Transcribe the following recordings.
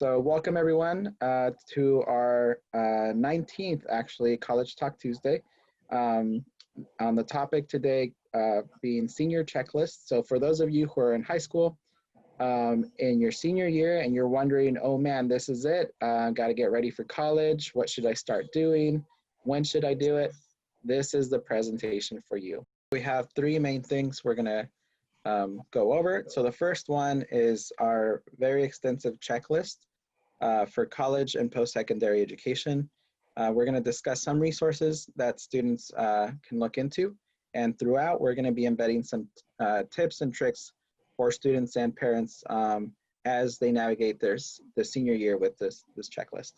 So welcome everyone to our 19th actually College Talk Tuesday. On the topic today being senior checklist. So for those of you who are in high school in your senior year and you're wondering, oh man, this is it. Got to get ready for college. What should I start doing? When should I do it? This is the presentation for you. We have three main things we're gonna go over. So the first one is our very extensive checklist for college and post-secondary education. We're going to discuss some resources that students can look into, and throughout we're going to be embedding some tips and tricks for students and parents as they navigate the senior year with this checklist.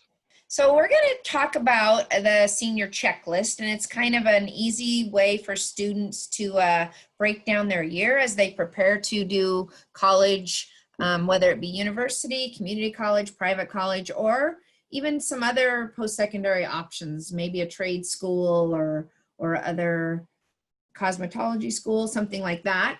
So we're going to talk about the senior checklist, and it's kind of an easy way for students to break down their year as they prepare to do college, whether it be university, community college, private college, or even some other post-secondary options, maybe a trade school or other cosmetology school, something like that.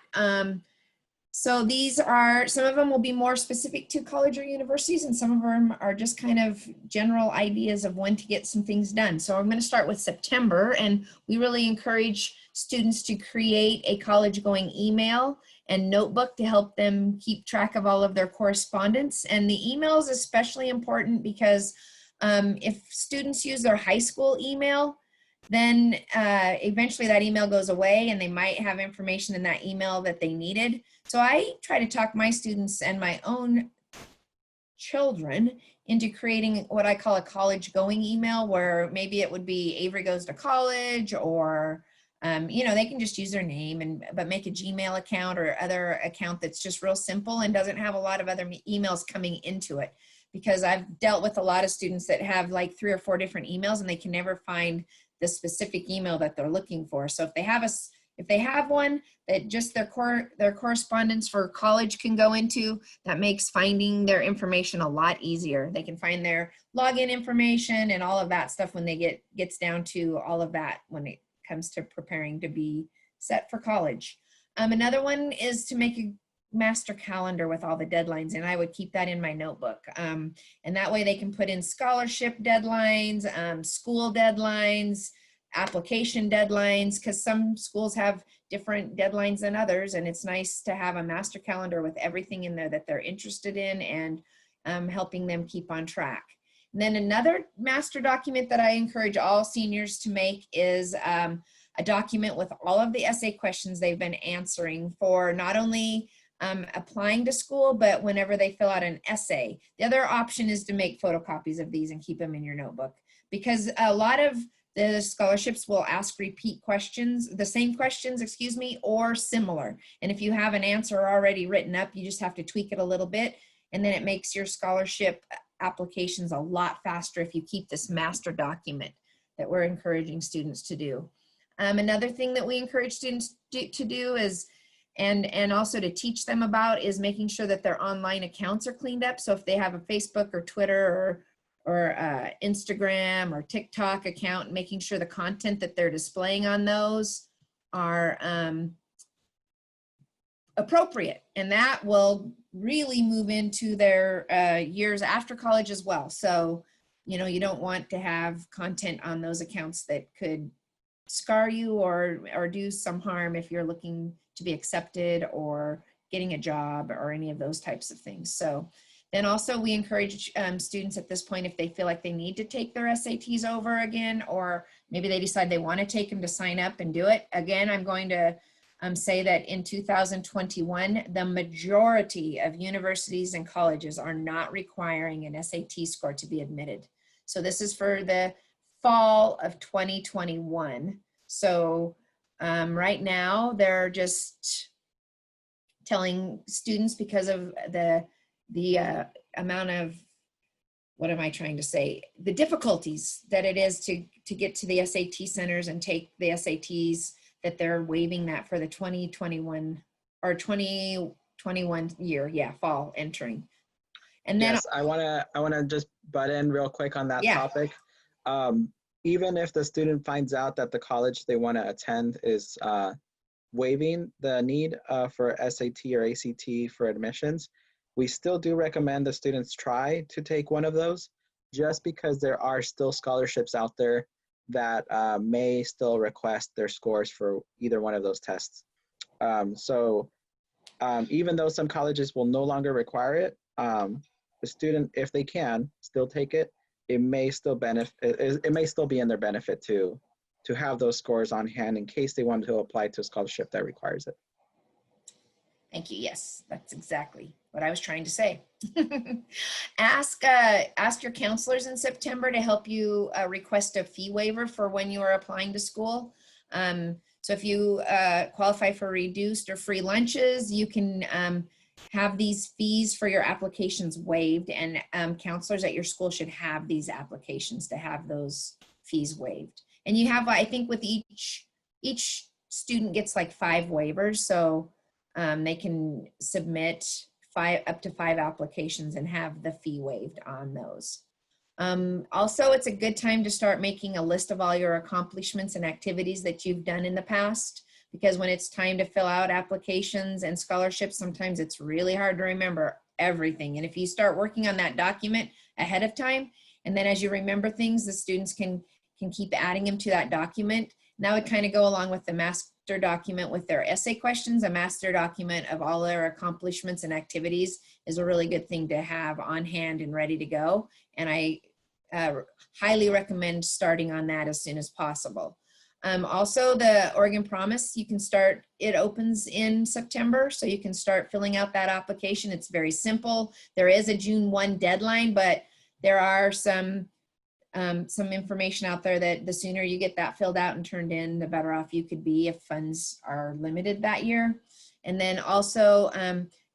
So these are, some of them will be more specific to college or universities, and some of them are just kind of general ideas of when to get some things done. So I'm going to start with September, and we really encourage students to create a college going email and notebook to help them keep track of all of their correspondence. And the email is especially important because if students use their high school email, then eventually that email goes away and they might have information in that email that they needed. So I try to talk my students and my own children into creating what I call a college going email, where maybe it would be Avery goes to college, or you know, they can just use their name but make a Gmail account or other account that's just real simple and doesn't have a lot of other emails coming into it. Because I've dealt with a lot of students that have like 3 or 4 different emails and they can never find the specific email that they're looking for. So if they have one that just their correspondence for college can go into, that makes finding their information a lot easier. They can find their login information and all of that stuff when they gets down to all of that when it comes to preparing to be set for college. Another one is to make a master calendar with all the deadlines, and I would keep that in my notebook. And that way they can put in scholarship deadlines, school deadlines, application deadlines, because some schools have different deadlines than others, and it's nice to have a master calendar with everything in there that they're interested in and helping them keep on track. And then another master document that I encourage all seniors to make is a document with all of the essay questions they've been answering for not only applying to school, but whenever they fill out an essay. The other option is to make photocopies of these and keep them in your notebook, because a lot of the scholarships will ask repeat questions, the same questions, excuse me, or similar. And if you have an answer already written up, you just have to tweak it a little bit, and then it makes your scholarship applications a lot faster if you keep this master document that we're encouraging students to do. Another thing that we encourage students to do is and also to teach them about is making sure that their online accounts are cleaned up. So if they have a Facebook or Twitter or Instagram or TikTok account, making sure the content that they're displaying on those are appropriate, and that will really move into their years after college as well. So, you know, you don't want to have content on those accounts that could scar you or do some harm if you're looking to be accepted or getting a job or any of those types of things. So then also we encourage students at this point, if they feel like they need to take their SATs over again, or maybe they decide they want to take them, to sign up and do it. Again, I'm going to say that in 2021, the majority of universities and colleges are not requiring an SAT score to be admitted. So this is for the fall of 2021. So right now they're just telling students, because of the amount of, what am I trying to say? The difficulties that it is to get to the SAT centers and take the SATs, that they're waiving that for the 2021 or 2021 year, yeah, fall entering. And then yes, I wanna just butt in real quick on that topic. Even if the student finds out that the college they want to attend is waiving the need for SAT or ACT for admissions, We still do recommend the students try to take one of those, just because there are still scholarships out there that may still request their scores for either one of those tests. Even though some colleges will no longer require it, the student, if they can, still take it. It may still be in their benefit to have those scores on hand in case they want to apply to a scholarship that requires it. Thank you. Yes, that's exactly what I was trying to say. Ask your counselors in September to help you request a fee waiver for when you are applying to school. So if you qualify for reduced or free lunches, you can have these fees for your applications waived, and counselors at your school should have these applications to have those fees waived. And you have, I think with each student gets like 5 waivers, so they can submit up to 5 applications and have the fee waived on those. Also, it's a good time to start making a list of all your accomplishments and activities that you've done in the past, because when it's time to fill out applications and scholarships, sometimes it's really hard to remember everything. And if you start working on that document ahead of time, and then as you remember things, the students can keep adding them to that document. And that would kind of go along with the master document with their essay questions. A master document of all their accomplishments and activities is a really good thing to have on hand and ready to go. And I highly recommend starting on that as soon as possible. Also, the Oregon Promise, you can start, it opens in September, so you can start filling out that application. It's very simple. There is a June 1 deadline, but there are some information out there that the sooner you get that filled out and turned in, the better off you could be if funds are limited that year. And then also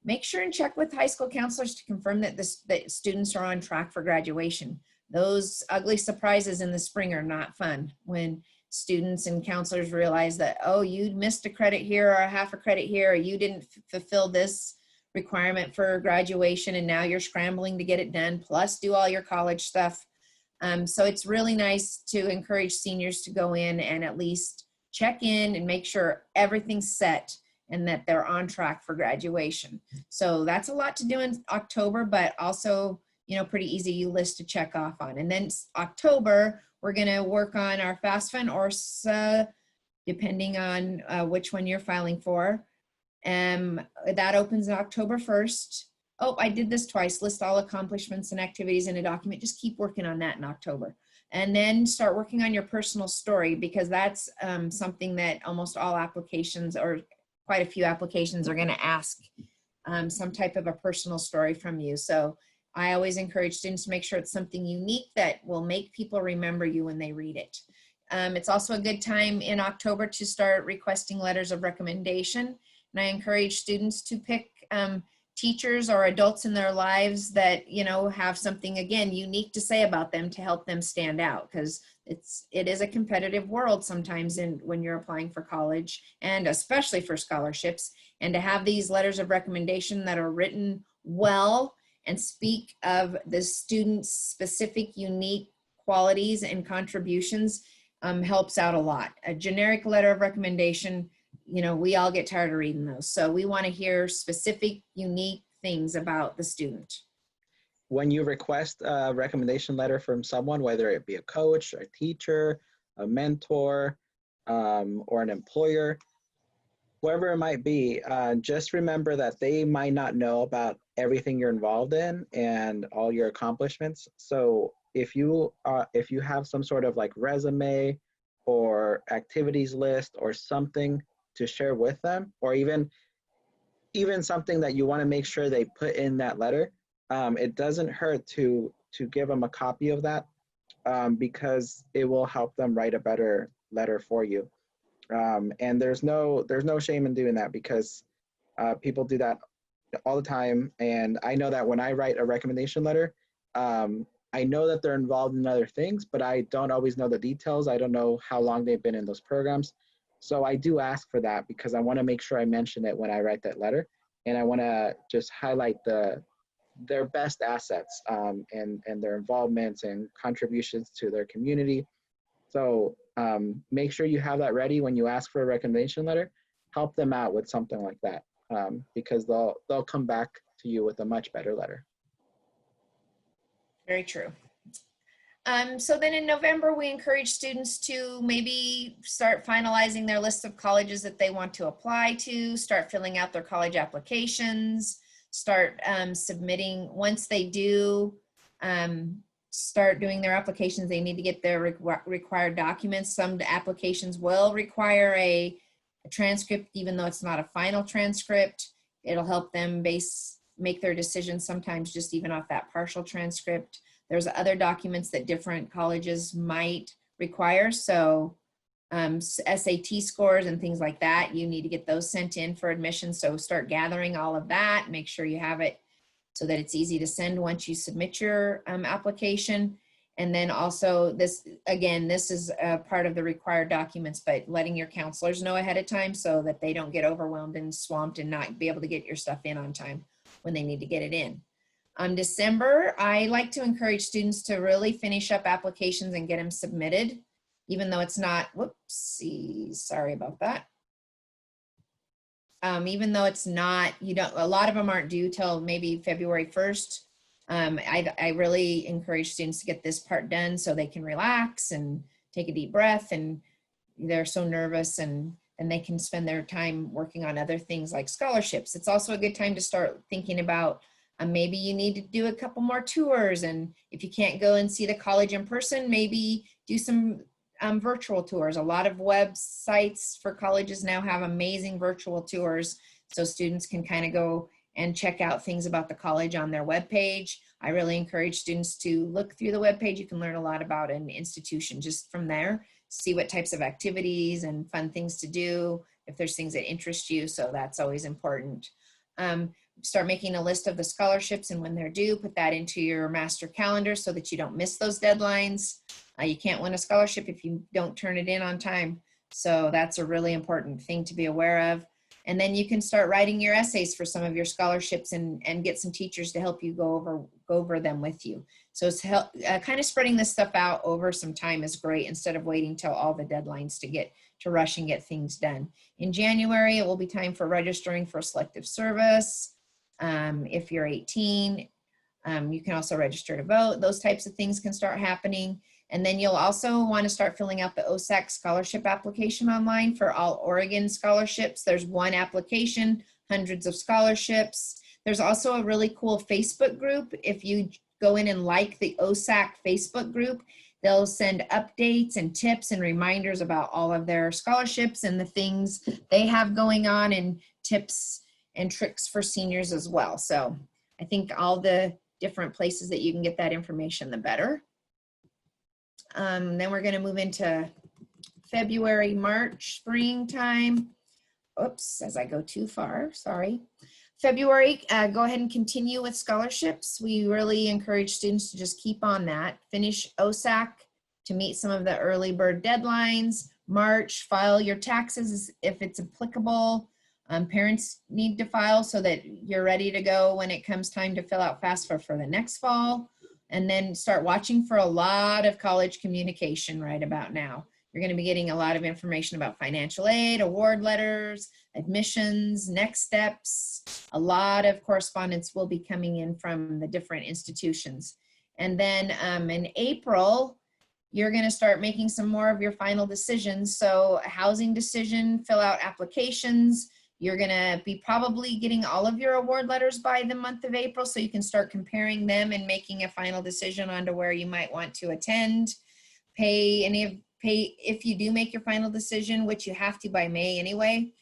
make sure and check with high school counselors to confirm that that students are on track for graduation. Those ugly surprises in the spring are not fun, when students and counselors realize that, oh, you missed a credit here or a half a credit here, or you didn't fulfill this requirement for graduation and now you're scrambling to get it done, plus do all your college stuff. So it's really nice to encourage seniors to go in and at least check in and make sure everything's set and that they're on track for graduation. So that's a lot to do in October, but also, you know, pretty easy list to check off on. And then October, we're gonna work on our FAFSA and ORSA, depending on which one you're filing for. That opens October 1st. Oh, I did this twice. List all accomplishments and activities in a document. Just keep working on that in October. And then start working on your personal story, because that's something that almost all applications, or quite a few applications, are going to ask some type of a personal story from you. So I always encourage students to make sure it's something unique that will make people remember you when they read it. It's also a good time in October to start requesting letters of recommendation. And I encourage students to pick teachers or adults in their lives that, you know, have something, again, unique to say about them to help them stand out, because it is a competitive world sometimes when you're applying for college, and especially for scholarships. And to have these letters of recommendation that are written well and speak of the student's specific unique qualities and contributions helps out a lot. A generic letter of recommendation, you know, we all get tired of reading those. So we want to hear specific, unique things about the student. When you request a recommendation letter from someone, whether it be a coach, a teacher, a mentor, or an employer, whoever it might be, just remember that they might not know about everything you're involved in and all your accomplishments. So if you have some sort of like resume or activities list or something to share with them, or even something that you want to make sure they put in that letter, it doesn't hurt to give them a copy of that, because it will help them write a better letter for you. And there's no shame in doing that, because people do that all the time. And I know that when I write a recommendation letter, I know that they're involved in other things, but I don't always know the details. I don't know how long they've been in those programs. So I do ask for that, because I want to make sure I mention it when I write that letter. And I want to just highlight their best assets and their involvements and contributions to their community. So make sure you have that ready when you ask for a recommendation letter. Help them out with something like that, because they'll come back to you with a much better letter. Very true. So then in November, we encourage students to maybe start finalizing their list of colleges that they want to apply to, start filling out their college applications, start submitting. Once they do start doing their applications, they need to get their required documents. Some applications will require a transcript, even though it's not a final transcript. It'll help them make their decisions sometimes just even off that partial transcript. There's other documents that different colleges might require. So SAT scores and things like that, you need to get those sent in for admission. So start gathering all of that, make sure you have it so that it's easy to send once you submit your application. And then also this, again, this is a part of the required documents, but letting your counselors know ahead of time so that they don't get overwhelmed and swamped and not be able to get your stuff in on time when they need to get it in. December, I like to encourage students to really finish up applications and get them submitted, even though it's not, whoopsie, sorry about that. Even though it's not, a lot of them aren't due till maybe February 1st. I really encourage students to get this part done so they can relax and take a deep breath, and they're so nervous and they can spend their time working on other things like scholarships. It's also a good time to start thinking about maybe you need to do a couple more tours, and if you can't go and see the college in person, maybe do some virtual tours. A lot of websites for colleges now have amazing virtual tours, so students can kind of go and check out things about the college on their webpage. I really encourage students to look through the webpage. You can learn a lot about an institution just from there, see what types of activities and fun things to do, if there's things that interest you, so that's always important. Start making a list of the scholarships and when they're due, put that into your master calendar so that you don't miss those deadlines. You can't win a scholarship if you don't turn it in on time. So that's a really important thing to be aware of. And then you can start writing your essays for some of your scholarships and get some teachers to help you go over them with you. So it's kind of spreading this stuff out over some time is great instead of waiting till all the deadlines to rush and get things done. In January, it will be time for registering for Selective Service. If you're 18, you can also register to vote. Those types of things can start happening. And then you'll also want to start filling out the OSAC scholarship application online for all Oregon scholarships. There's one application, hundreds of scholarships. There's also a really cool Facebook group. If you go in and like the OSAC Facebook group, they'll send updates and tips and reminders about all of their scholarships and the things they have going on, and tips and tricks for seniors as well. So I think all the different places that you can get that information, the better. Then we're going to move into February, March, springtime. Oops, as I go too far, sorry. February, go ahead and continue with scholarships. We really encourage students to just keep on that. Finish OSAC to meet some of the early bird deadlines. March, file your taxes if it's applicable. Parents need to file so that you're ready to go when it comes time to fill out FAFSA for the next fall. And then start watching for a lot of college communication right about now. You're going to be getting a lot of information about financial aid, award letters, admissions, next steps. A lot of correspondence will be coming in from the different institutions. And then in April, you're going to start making some more of your final decisions. So a housing decision, fill out applications. You're going to be probably getting all of your award letters by the month of April, so you can start comparing them and making a final decision on to where you might want to attend. Pay if you do make your final decision, which you have to by May anyway.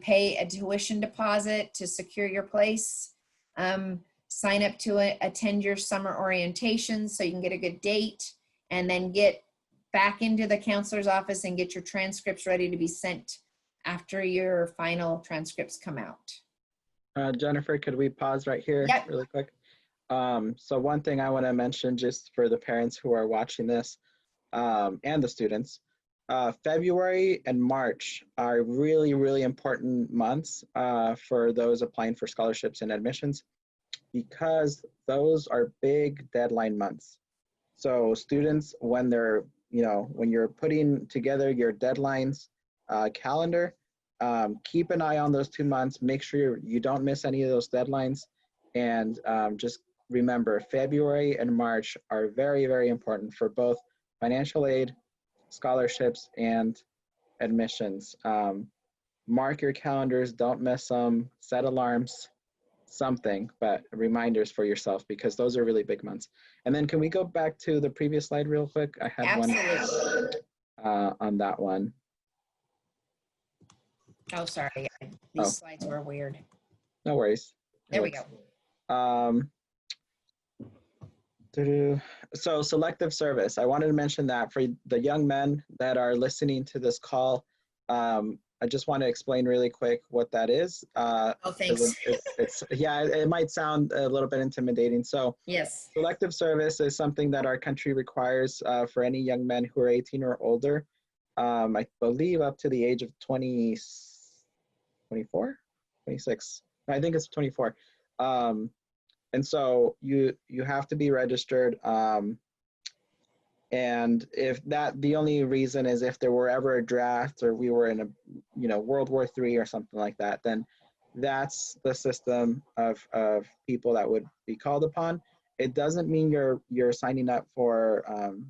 Pay a tuition deposit to secure your place. Sign up to attend your summer orientation so you can get a good date, and then get back into the counselor's office and get your transcripts ready to be sent after your final transcripts come out. Jennifer, could we pause right here? Yep. Really quick? So one thing I want to mention just for the parents who are watching this and the students, February and March are really, really important months for those applying for scholarships and admissions, because those are big deadline months. So students, when they're, when you're putting together your deadlines calendar, keep an eye on those 2 months, make sure you don't miss any of those deadlines. And just remember, February and March are very, very important for both financial aid, scholarships, and admissions. Mark your calendars, don't miss them, set alarms, something, but reminders for yourself, because those are really big months. And then can we go back to the previous slide real quick? I had Absolutely. one on that one. Oh, sorry. These slides were weird. No worries. There we go. So selective service, I wanted to mention that for the young men that are listening to this call, I just want to explain really quick what that is. Oh, thanks. Yeah, it might sound a little bit intimidating. So Yes. selective service is something that our country requires for any young men who are 18 or older. I believe up to the age of 24, 26. I think it's 24. And so you have to be registered. And if that, the only reason is if there were ever a draft or we were in a, World War III or something like that, then that's the system of people that would be called upon. It doesn't mean you're signing up for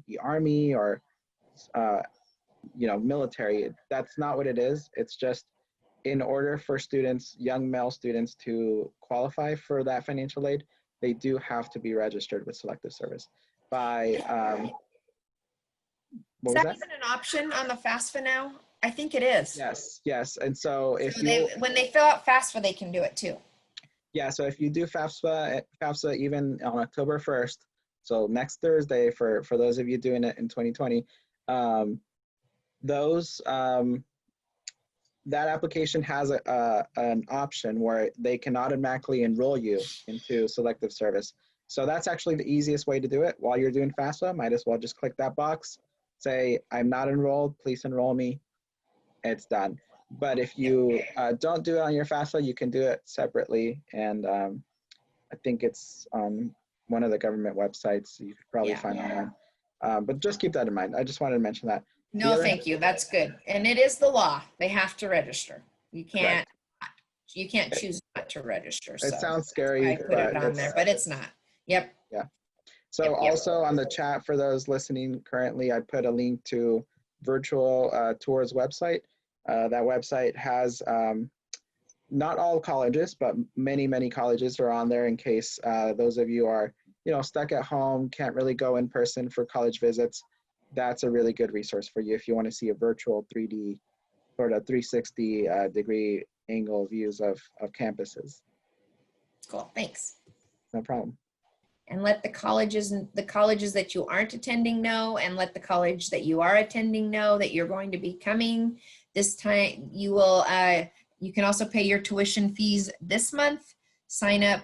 the Army or, military. That's not what it is. It's just in order for students, young male students, to qualify for that financial aid, they do have to be registered with Selective Service by, Is that even an option on the FAFSA now? I think it is. Yes. And so if when they fill out FAFSA, they can do it too. Yeah, so if you do FAFSA even on October 1st, so next Thursday for those of you doing it in 2020, that application has an option where they can automatically enroll you into Selective Service. So that's actually the easiest way to do it. While you're doing FAFSA, might as well just click that box, say, I'm not enrolled, please enroll me. It's done. But if you don't do it on your FAFSA, you can do it separately. And I think it's on one of the government websites. You could probably find that. But just keep that in mind. I just wanted to mention that. No, thank you. That's good. And it is the law. They have to register. You can't choose not to register. It sounds scary. I put it on there, but it's not. Yep. Yeah. So also on the chat for those listening currently, I put a link to Virtual Tours website. That website has not all colleges, but many colleges are on there in case those of you are, stuck at home, can't really go in person for college visits. That's a really good resource for you if you want to see a virtual 3D sort of 360 degree angle views of campuses. Cool, thanks. No problem. And let the colleges that you aren't attending know, and let the college that you are attending know that you're going to be coming. This time you will, you can also pay your tuition fees this month, sign up,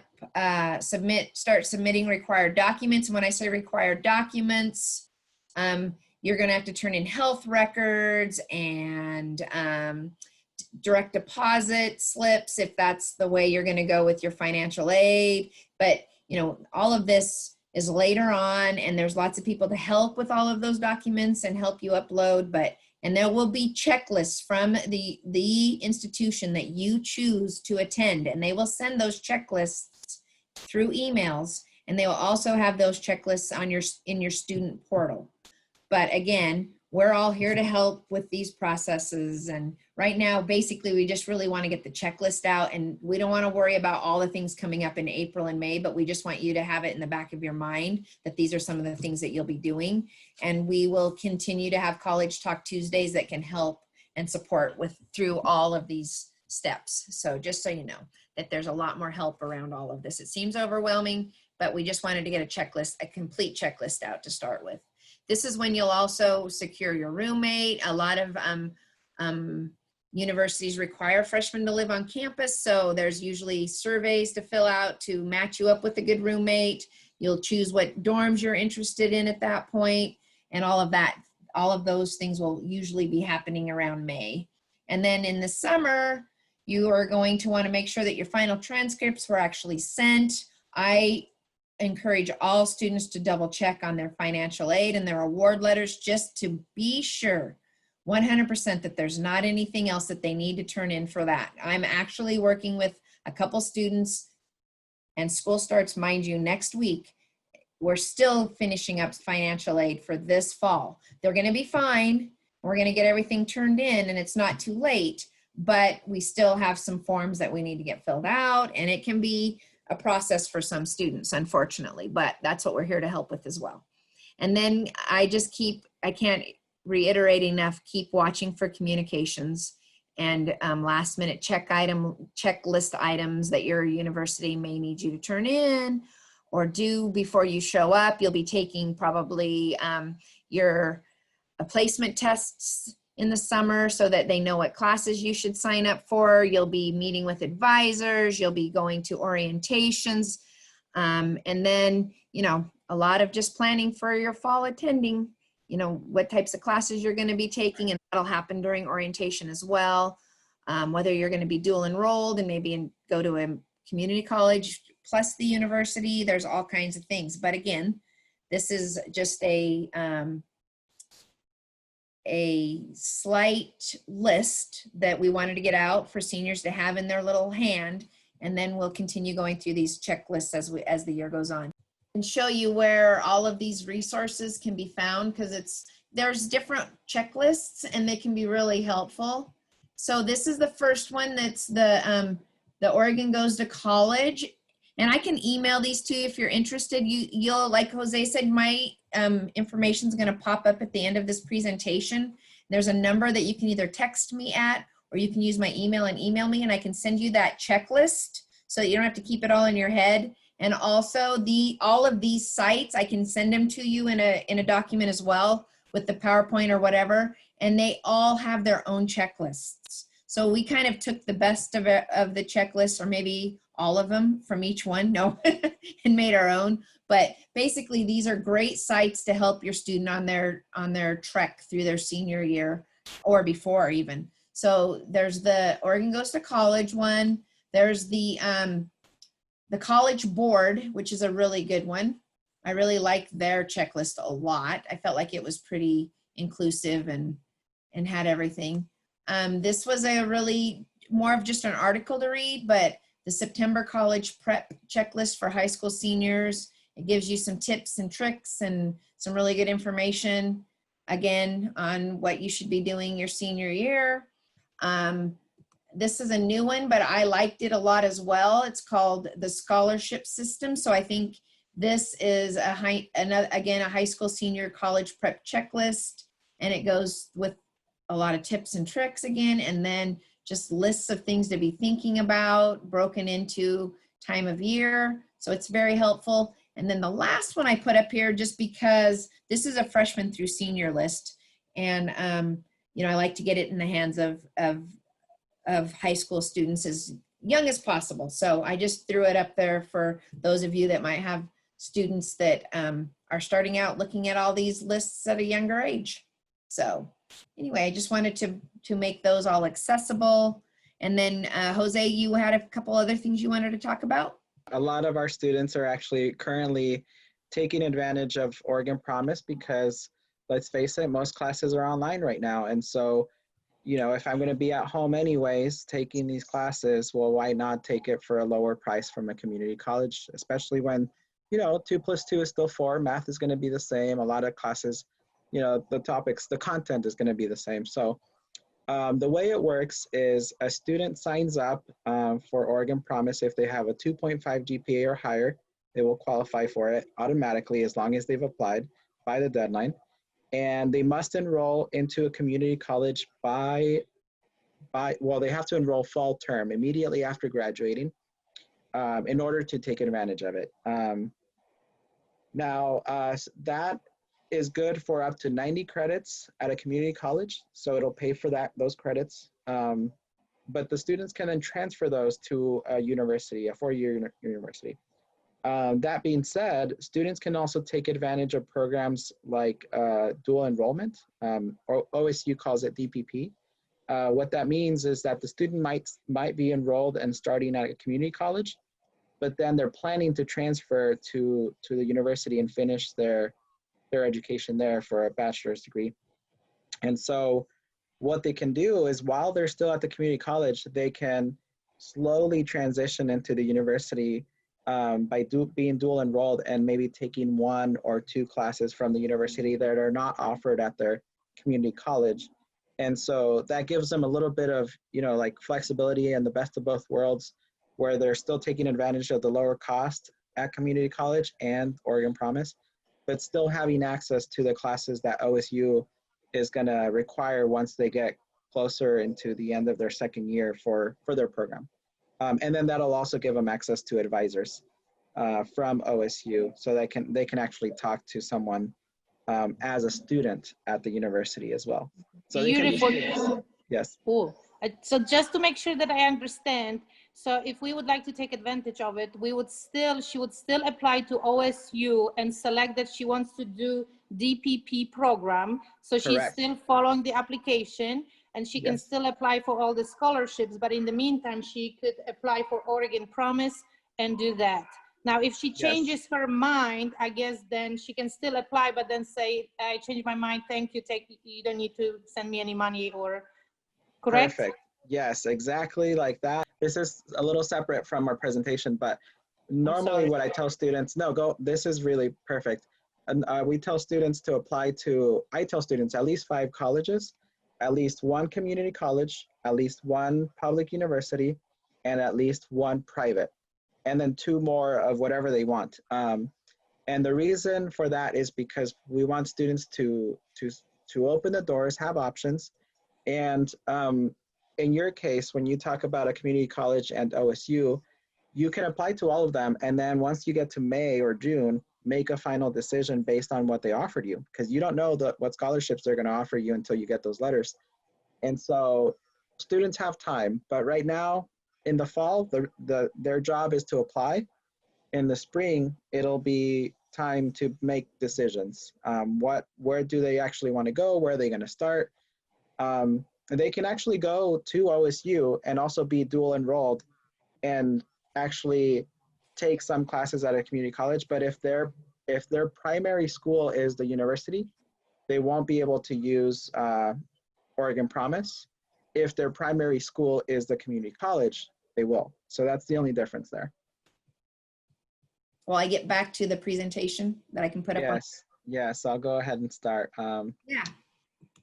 start submitting required documents. And when I say required documents, you're going to have to turn in health records and direct deposit slips if that's the way you're going to go with your financial aid. But all of this is later on, and there's lots of people to help with all of those documents and help you upload. And there will be checklists from the institution that you choose to attend, and they will send those checklists through emails, and they will also have those checklists on in your student portal. But again, we're all here to help with these processes. And right now, basically, we just really want to get the checklist out, and we don't want to worry about all the things coming up in April and May, but we just want you to have it in the back of your mind that these are some of the things that you'll be doing. And we will continue to have College Talk Tuesdays that can help and support through all of these steps. So just so you know that there's a lot more help around all of this. It seems overwhelming, but we just wanted to get a complete checklist out to start with. This is when you'll also secure your roommate. A lot of universities require freshmen to live on campus, so there's usually surveys to fill out to match you up with a good roommate. You'll choose what dorms you're interested in at that point, and all of that. All of those things will usually be happening around May. And then in the summer, you are going to want to make sure that your final transcripts were actually sent. I encourage all students to double check on their financial aid and their award letters just to be sure 100% that there's not anything else that they need to turn in for that. I'm actually working with a couple students and school starts, mind you, next week, we're still finishing up financial aid for this fall. They're going to be fine. We're going to get everything turned in and it's not too late, but we still have some forms that we need to get filled out, and it can be a process for some students, unfortunately, but that's what we're here to help with as well. And then I can't reiterate enough, keep watching for communications and last minute checklist items that your university may need you to turn in or do before you show up. You'll be taking probably your placement tests in the summer so that they know what classes you should sign up for. You'll be meeting with advisors. You'll be going to orientations. And then, you know, a lot of just planning for your fall attending, you know, what types of classes you're going to be taking, and that'll happen during orientation as well. Whether you're going to be dual enrolled and maybe go to a community college plus the university, there's all kinds of things. But again, this is just a slight list that we wanted to get out for seniors to have in their little hand, and then we'll continue going through these checklists as the year goes on and show you where all of these resources can be found, because there's different checklists and they can be really helpful. So this is the first one. That's the Oregon Goes to College, and I can email these to you if you're interested. You'll, like Jose said, my information is going to pop up at the end of this presentation. There's a number that you can either text me at, or you can use my email and email me, and I can send you that checklist so that you don't have to keep it all in your head. And also all of these sites, I can send them to you in a document as well with the PowerPoint or whatever, and they all have their own checklists. So we kind of took the best of the checklists, or maybe all of them from each one, and made our own. But basically, these are great sites to help your student on their trek through their senior year or before even. So there's the Oregon Goes to College one. There's the College Board, which is a really good one. I really like their checklist a lot. I felt like it was pretty inclusive and had everything. This was a really more of just an article to read, but the September College Prep Checklist for high school seniors. It gives you some tips and tricks and some really good information, again, on what you should be doing your senior year. This is a new one, but I liked it a lot as well. It's called the Scholarship System. So I think this is a high school senior college prep checklist, and it goes with a lot of tips and tricks again, and then just lists of things to be thinking about, broken into time of year. So it's very helpful. And then the last one I put up here, just because this is a freshman through senior list, and you know, I like to get it in the hands of high school students as young as possible. So I just threw it up there for those of you that might have students that are starting out looking at all these lists at a younger age. So anyway, I just wanted to make those all accessible. And then Jose, you had a couple other things you wanted to talk about? A lot of our students are actually currently taking advantage of Oregon Promise because, let's face it, most classes are online right now. And so, you know, if I'm going to be at home anyways, taking these classes, well, why not take it for a lower price from a community college, especially when, you know, 2 + 2 is still 4. Math is going to be the same. A lot of classes, you know, the content is going to be the same. So the way it works is a student signs up for Oregon Promise. If they have a 2.5 GPA or higher, they will qualify for it automatically as long as they've applied by the deadline. And they must enroll into a community college well, they have to enroll fall term immediately after graduating in order to take advantage of it. That is good for up to 90 credits at a community college. So it'll pay for those credits. But the students can then transfer those to a university, a 4-year university. That being said, students can also take advantage of programs like dual enrollment, or OSU calls it DPP. What that means is that the student might be enrolled and starting at a community college, but then they're planning to transfer to the university and finish their education there for a bachelor's degree. And so what they can do is, while they're still at the community college, they can slowly transition into the university by being dual enrolled and maybe taking 1 or 2 classes from the university that are not offered at their community college. And so that gives them a little bit of, like flexibility and the best of both worlds, where they're still taking advantage of the lower cost at community college and Oregon Promise, but still having access to the classes that OSU is going to require once they get closer into the end of their second year for their program. And then that'll also give them access to advisors from OSU, so they can actually talk to someone as a student at the university as well. So they can be students. Yes. Cool. So just to make sure that I understand, so if we would like to take advantage of it, she would still apply to OSU and select that she wants to do DPP program. So she's Correct. still following the application, and she can still apply for all the scholarships. But in the meantime, she could apply for Oregon Promise and do that. Now, if she changes her mind, I guess then she can still apply, but then say, I changed my mind, thank you, you don't need to send me any money, or correct? Perfect. Yes, exactly like that. This is a little separate from our presentation, but normally what I tell students, this is really perfect. And we tell students to apply to, I tell students at least 5 colleges, at least 1 community college, at least 1 public university, and at least 1 private, and then 2 more of whatever they want. And the reason for that is because we want students to open the doors, have options. And in your case, when you talk about a community college and OSU, you can apply to all of them. And then once you get to May or June, make a final decision based on what they offered you, because you don't know what scholarships they're going to offer you until you get those letters. And so students have time, but right now in the fall, their job is to apply. In the spring, it'll be time to make decisions. Where do they actually want to go? Where are they going to start? They can actually go to OSU and also be dual enrolled and actually take some classes at a community college. But if their primary school is the university, they won't be able to use Oregon Promise. If their primary school is the community college, they will. So that's the only difference there. Will I get back to the presentation that I can put up on? Yes, I'll go ahead and start. Yeah.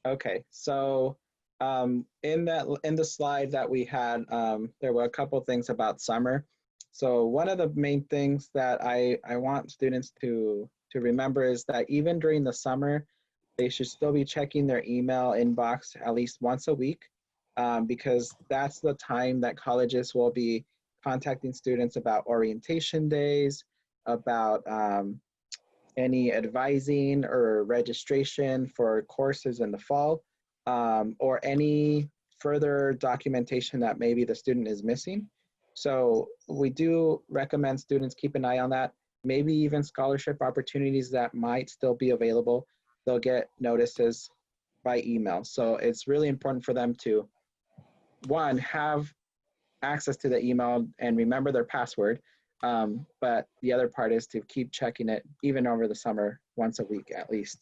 Okay, so in the slide that we had, there were a couple things about summer. So one of the main things that I want students to remember is that even during the summer, they should still be checking their email inbox at least once a week, because that's the time that colleges will be contacting students about orientation days, about any advising or registration for courses in the fall, or any further documentation that maybe the student is missing. So we do recommend students keep an eye on that. Maybe even scholarship opportunities that might still be available, they'll get notices by email. So it's really important for them to, 1, have access to the email and remember their password. But the other part is to keep checking it even over the summer, once a week at least.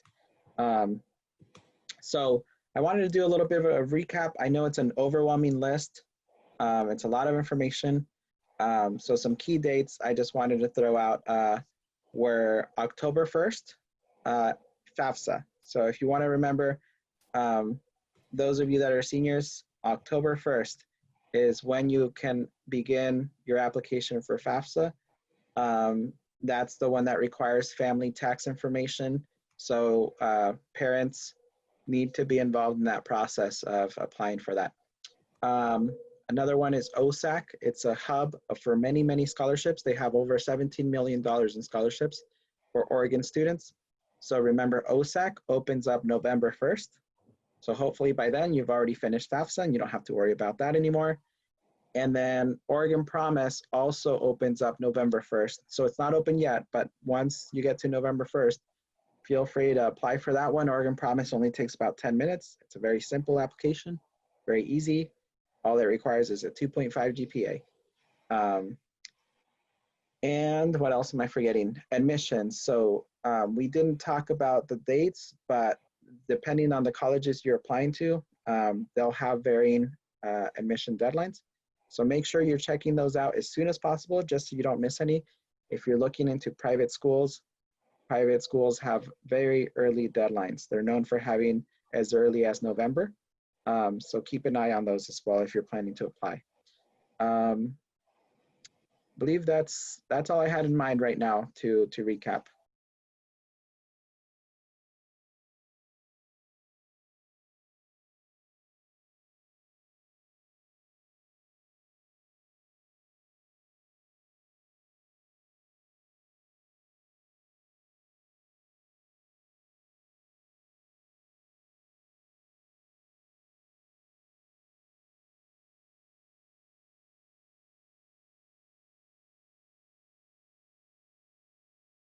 So I wanted to do a little bit of a recap. I know it's an overwhelming list. It's a lot of information. So some key dates I just wanted to throw out were October 1st, FAFSA. So if you want to remember, those of you that are seniors, October 1st is when you can begin your application for FAFSA. That's the one that requires family tax information. So parents need to be involved in that process of applying for that. Another one is OSAC. It's a hub for many, many scholarships. They have over $17 million in scholarships for Oregon students. So remember, OSAC opens up November 1st. So hopefully by then you've already finished FAFSA and you don't have to worry about that anymore. And then Oregon Promise also opens up November 1st. So it's not open yet, but once you get to November 1st, feel free to apply for that one. Oregon Promise only takes about 10 minutes. It's a very simple application, very easy. All it requires is a 2.5 GPA. And what else am I forgetting? Admissions. So we didn't talk about the dates, but depending on the colleges you're applying to, they'll have varying admission deadlines. So make sure you're checking those out as soon as possible, just so you don't miss any. If you're looking into private schools have very early deadlines. They're known for having as early as November. So keep an eye on those as well if you're planning to apply. I believe that's all I had in mind right now to recap.